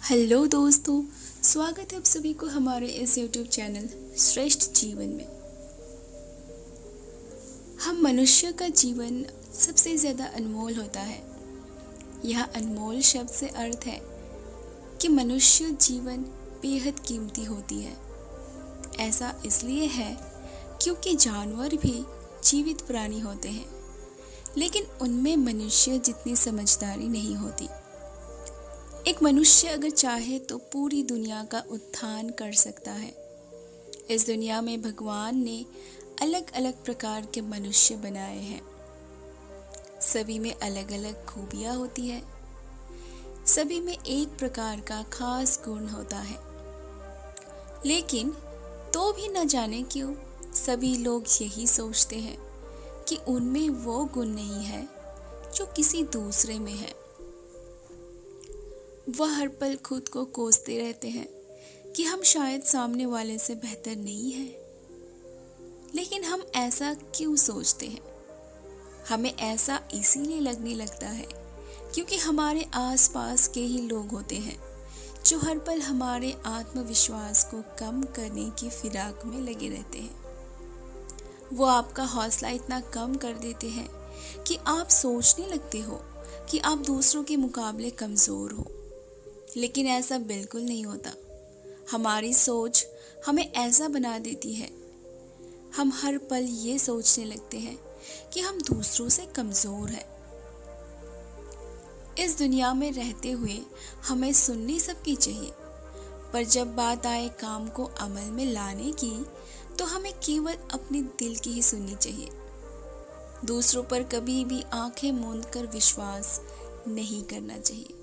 Hello दोस्तों, स्वागत है आप सभी को हमारे इस YouTube चैनल श्रेष्ठ जीवन में। हम मनुष्य का जीवन सबसे ज़्यादा अनमोल होता है। यह अनमोल शब्द से अर्थ है कि मनुष्य जीवन बेहद कीमती होती है। ऐसा इसलिए है क्योंकि जानवर भी जीवित प्राणी होते हैं, लेकिन उनमें मनुष्य जितनी समझदारी नहीं होती। एक मनुष्य अगर चाहे तो पूरी दुनिया का उत्थान कर सकता है। इस दुनिया में भगवान ने अलग अलग प्रकार के मनुष्य बनाए हैं। सभी में अलग अलग खूबियां होती है। सभी में एक प्रकार का खास गुण होता है। लेकिन तो भी न जाने क्यों सभी लोग यही सोचते हैं कि उनमें वो गुण नहीं है जो किसी दूसरे में है। वह हर पल खुद को कोसते रहते हैं कि हम शायद सामने वाले से बेहतर नहीं हैं। लेकिन हम ऐसा क्यों सोचते हैं? हमें ऐसा इसीलिए लगने लगता है क्योंकि हमारे आसपास के ही लोग होते हैं जो हर पल हमारे आत्मविश्वास को कम करने की फिराक में लगे रहते हैं। वो आपका हौसला इतना कम कर देते हैं कि आप सोचने लगते हो कि आप दूसरों के मुकाबले कमज़ोर हो। लेकिन ऐसा बिल्कुल नहीं होता। हमारी सोच हमें ऐसा बना देती है। हम हर पल ये सोचने लगते हैं कि हम दूसरों से कमज़ोर हैं। इस दुनिया में रहते हुए हमें सुननी सबकी चाहिए, पर जब बात आए काम को अमल में लाने की तो हमें केवल अपने दिल की ही सुननी चाहिए। दूसरों पर कभी भी आंखें मूंद कर विश्वास नहीं करना चाहिए।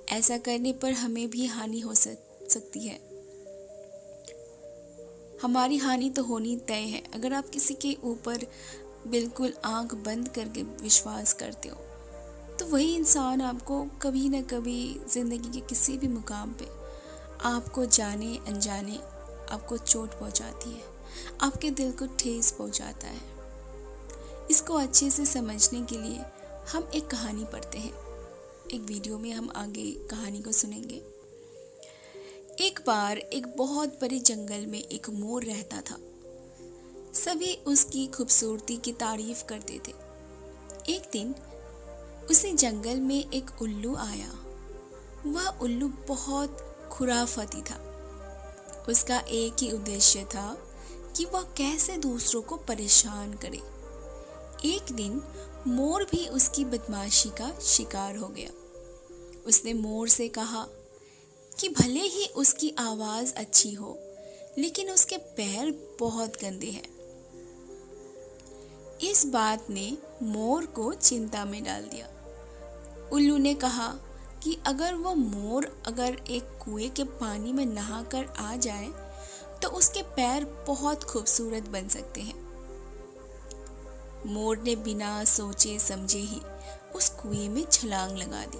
ऐसा करने पर हमें भी हानि हो सकती है। हमारी हानि तो होनी तय है अगर आप किसी के ऊपर बिल्कुल आंख बंद करके विश्वास करते हो, तो वही इंसान आपको कभी न कभी ज़िंदगी के किसी भी मुकाम पे आपको जाने अनजाने आपको चोट पहुंचाती है, आपके दिल को ठेस पहुंचाता है। इसको अच्छे से समझने के लिए हम एक कहानी पढ़ते हैं। एक वीडियो में हम आगे कहानी को सुनेंगे। एक बार एक बहुत बड़े जंगल में एक मोर रहता था। सभी उसकी खूबसूरती की तारीफ करते थे। एक दिन उसी जंगल में एक उल्लू आया। वह उल्लू बहुत खुराफाती था। उसका एक ही उद्देश्य था कि वह कैसे दूसरों को परेशान करे। एक दिन मोर भी उसकी बदमाशी का शिकार हो गया। उसने मोर से कहा कि भले ही उसकी आवाज़ अच्छी हो, लेकिन उसके पैर बहुत गंदे हैं। इस बात ने मोर को चिंता में डाल दिया। उल्लू ने कहा कि अगर वो मोर एक कुएं के पानी में नहाकर आ जाए तो उसके पैर बहुत खूबसूरत बन सकते हैं। मोर ने बिना सोचे समझे ही उस कुएं में छलांग लगा दी।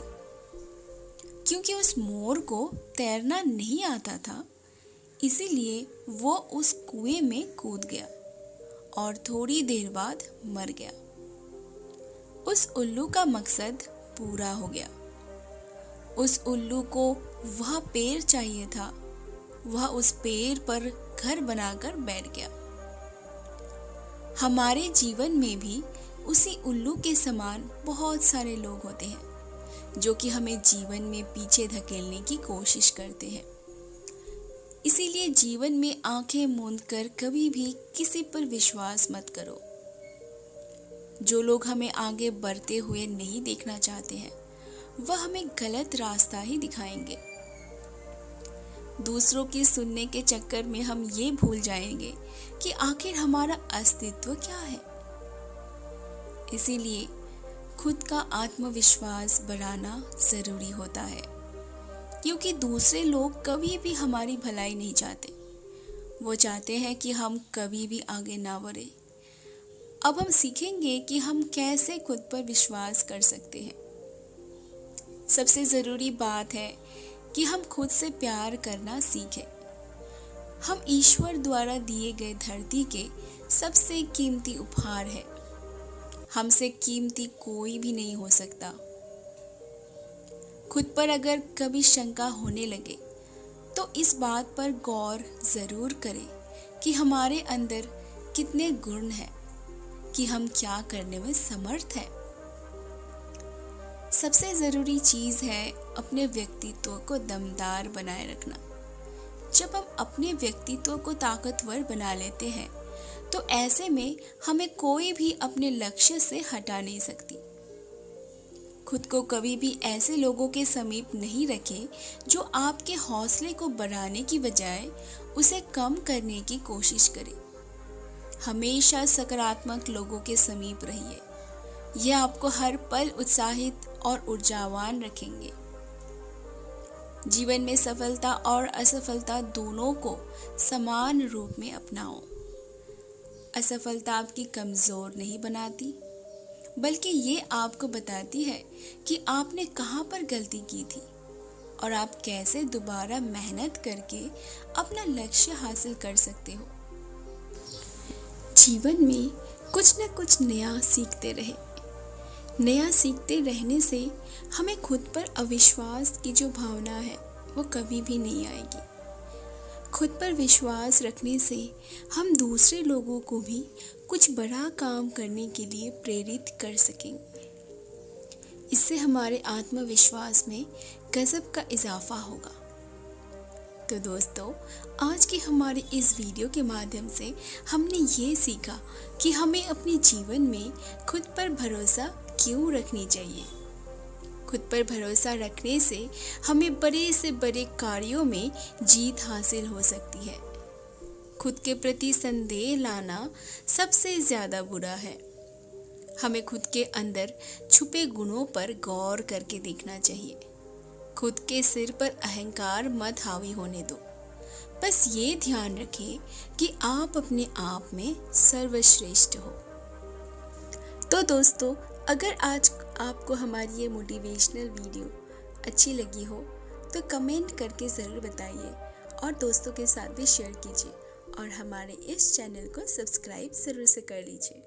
क्योंकि उस मोर को तैरना नहीं आता था, इसीलिए वो उस कुएं में कूद गया और थोड़ी देर बाद मर गया। उस उल्लू का मकसद पूरा हो गया। उस उल्लू को वह पेड़ चाहिए था। वह उस पेड़ पर घर बनाकर बैठ गया। हमारे जीवन में भी उसी उल्लू के समान बहुत सारे लोग होते हैं जो कि हमें जीवन में पीछे धकेलने की कोशिश करते हैं। इसीलिए जीवन में आंखें मूंद कर कभी भी किसी पर विश्वास मत करो। जो लोग हमें आगे बढ़ते हुए नहीं देखना चाहते हैं, वह हमें गलत रास्ता ही दिखाएंगे। दूसरों की सुनने के चक्कर में हम ये भूल जाएंगे कि आखिर हमारा अस्तित्व क्या है। इसीलिए खुद का आत्मविश्वास बढ़ाना जरूरी होता है, क्योंकि दूसरे लोग कभी भी हमारी भलाई नहीं चाहते। वो चाहते हैं कि हम कभी भी आगे ना बढ़े। अब हम सीखेंगे कि हम कैसे खुद पर विश्वास कर सकते हैं। सबसे ज़रूरी बात है कि हम खुद से प्यार करना सीखें। हम ईश्वर द्वारा दिए गए धरती के सबसे कीमती उपहार हैं। हमसे कीमती कोई भी नहीं हो सकता। खुद पर अगर कभी शंका होने लगे तो इस बात पर गौर ज़रूर करें कि हमारे अंदर कितने गुण हैं, कि हम क्या करने में समर्थ हैं। सबसे ज़रूरी चीज़ है अपने व्यक्तित्व को दमदार बनाए रखना। जब हम अपने व्यक्तित्व को ताकतवर बना लेते हैं तो ऐसे में हमें कोई भी अपने लक्ष्य से हटा नहीं सकती। खुद को कभी भी ऐसे लोगों के समीप नहीं रखें जो आपके हौसले को बढ़ाने की बजाय उसे कम करने की कोशिश करें। हमेशा सकारात्मक लोगों के समीप रहिए, यह आपको हर पल उत्साहित और ऊर्जावान रखेंगे। जीवन में सफलता और असफलता दोनों को समान रूप में अपनाओ। असफलता आपकी कमज़ोर नहीं बनाती, बल्कि ये आपको बताती है कि आपने कहाँ पर गलती की थी और आप कैसे दोबारा मेहनत करके अपना लक्ष्य हासिल कर सकते हो। जीवन में कुछ न कुछ नया सीखते रहे। नया सीखते रहने से हमें खुद पर अविश्वास की जो भावना है वो कभी भी नहीं आएगी। खुद पर विश्वास रखने से हम दूसरे लोगों को भी कुछ बड़ा काम करने के लिए प्रेरित कर सकेंगे। इससे हमारे आत्मविश्वास में गजब का इजाफा होगा। तो दोस्तों, आज की हमारी इस वीडियो के माध्यम से हमने ये सीखा कि हमें अपने जीवन में खुद पर भरोसा क्यों रखनी चाहिए। खुद पर भरोसा रखने से हमें बड़े से बड़े कार्यों में जीत हासिल हो सकती है। खुद के प्रति संदेह लाना सबसे ज़्यादा बुरा है। हमें खुद के अंदर छुपे गुणों पर गौर करके देखना चाहिए। खुद के सिर पर अहंकार मत हावी होने दो। बस ये ध्यान रखें कि आप अपने आप में सर्वश्रेष्ठ हो। तो दोस्तों, अगर आज आपको हमारी ये मोटिवेशनल वीडियो अच्छी लगी हो तो कमेंट करके ज़रूर बताइए और दोस्तों के साथ भी शेयर कीजिए और हमारे इस चैनल को सब्सक्राइब ज़रूर से कर लीजिए।